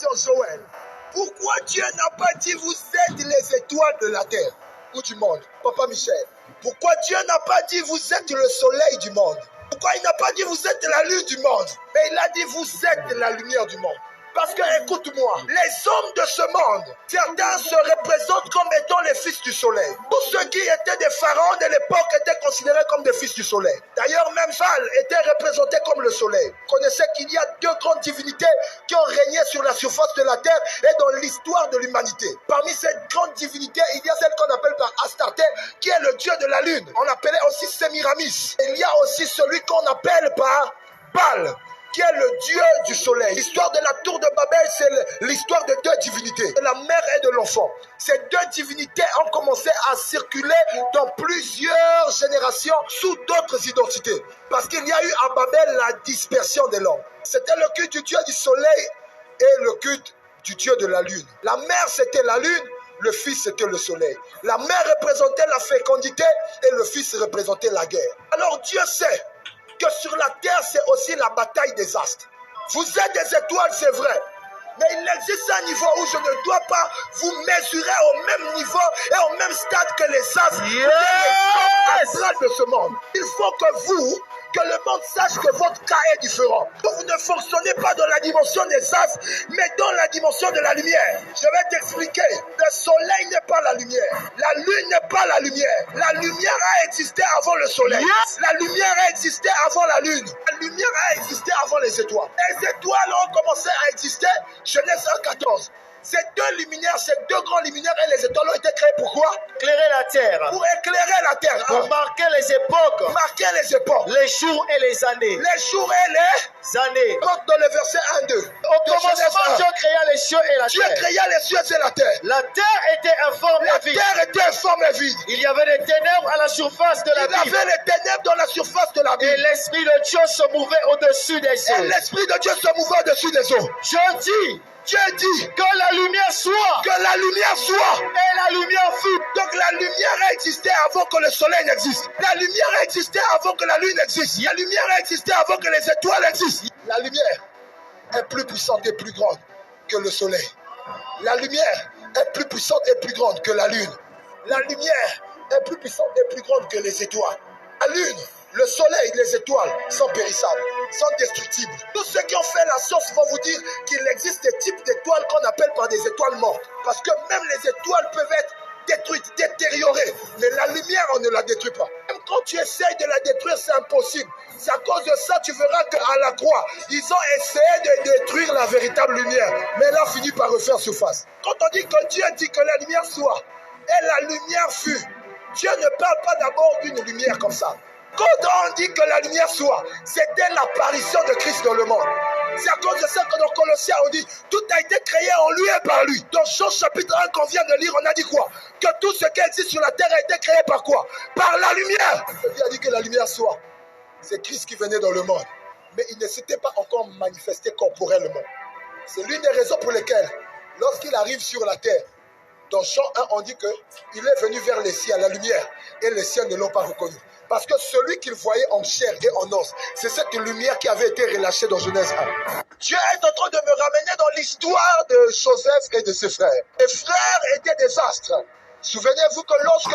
question, Joël. Pourquoi Dieu n'a pas dit vous êtes les étoiles de la terre ou du monde? Papa Michel. Pourquoi Dieu n'a pas dit vous êtes le soleil du monde? Pourquoi il n'a pas dit vous êtes la lune du monde? Mais il a dit vous êtes la lumière du monde. Parce que, écoute-moi, les hommes de ce monde, certains se représentent comme étant les fils du soleil. Tous ceux qui étaient des pharaons de l'époque étaient considérés comme des fils du soleil. D'ailleurs, même Baal était représenté comme le soleil. Vous connaissez qu'il y a deux grandes divinités qui ont régné sur la surface de la terre et dans l'histoire de l'humanité. Parmi ces grandes divinités, il y a celle qu'on appelle par Astarté, qui est le dieu de la lune. On l'appelait aussi Sémiramis. Il y a aussi celui qu'on appelle par Baal, qui est le dieu du soleil. L'histoire de la tour de Babel, c'est l'histoire de deux divinités, de la mère et de l'enfant. Ces deux divinités ont commencé à circuler dans plusieurs générations sous d'autres identités. Parce qu'il y a eu à Babel la dispersion de l'homme. C'était le culte du dieu du soleil et le culte du dieu de la lune. La mère, c'était la lune. Le fils, c'était le soleil. La mère représentait la fécondité et le fils représentait la guerre. Alors Dieu sait que sur la terre, c'est aussi la bataille des astres. Vous êtes des étoiles, c'est vrai. Mais il existe un niveau où je ne dois pas vous mesurer au même niveau et au même stade que les astres, les astrales de ce monde. Il faut que le monde sache que votre cas est différent. Vous ne fonctionnez pas dans la dimension des astres, mais dans la dimension de la lumière. Je vais t'expliquer. Le soleil n'est pas la lumière. La lune n'est pas la lumière. La lumière a existé avant le soleil. La lumière a existé avant la lune. La lumière a existé avant les étoiles. Les étoiles ont commencé à exister. Genèse 1,14. Ces deux luminaires, ces deux grands luminaires et les étoiles ont été créés pourquoi? Éclairer la terre. Pour éclairer la terre. Pour marquer les époques. Marquer les époques. Les jours et les années. Les jours et les années. Donc dans le verset 1-2. Au commencement, Dieu créa les cieux et la terre. Dieu créa les cieux et la terre. La terre était informe et vide. La terre était informe et vide. Il y avait des ténèbres à la surface de la ville. Il y avait les ténèbres dans la surface de la ville. Et l'Esprit de Dieu se mouvait au-dessus des eaux. Et l'Esprit de Dieu se mouvait au-dessus des eaux. Je dis, Dieu dit que la lumière soit. Que la lumière soit. Et la lumière fut. Donc la lumière a existé avant que le soleil n'existe. La lumière a existé avant que la lune existe. La lumière a existé avant que les étoiles existent. La lumière est plus puissante et plus grande que le soleil. La lumière est plus puissante et plus grande que la lune. La lumière est plus puissante et plus grande que les étoiles. La lune, le soleil, les étoiles sont périssables, sont destructibles. Tous ceux qui ont fait la science vont vous dire qu'il existe des types d'étoiles qu'on appelle par des étoiles mortes. Parce que même les étoiles peuvent être détruites, détériorées. Mais la lumière, on ne la détruit pas. Même quand tu essayes de la détruire, c'est impossible. C'est à cause de ça, tu verras qu'à la croix, ils ont essayé de détruire la véritable lumière. Mais elle a fini par refaire surface. Quand on dit que Dieu dit que la lumière soit, et la lumière fut, Dieu ne parle pas d'abord d'une lumière comme ça. Quand on dit que la lumière soit, c'était l'apparition de Christ dans le monde. C'est à cause de ça que dans Colossiens on dit tout a été créé en lui et par lui. Dans Jean chapitre 1 qu'on vient de lire, on a dit quoi? Que tout ce qui existe sur la terre a été créé par quoi? Par la lumière. Dieu a dit que la lumière soit. C'est Christ qui venait dans le monde. Mais il ne s'était pas encore manifesté corporellement. C'est l'une des raisons pour lesquelles, lorsqu'il arrive sur la terre, dans Jean 1, on dit qu'il est venu vers les siens, la lumière, et les siens ne l'ont pas reconnu. Parce que celui qu'il voyait en chair et en os, c'est cette lumière qui avait été relâchée dans Genèse 1. Dieu est en train de me ramener dans l'histoire de Joseph et de ses frères. Les frères étaient des astres. Souvenez-vous que lorsque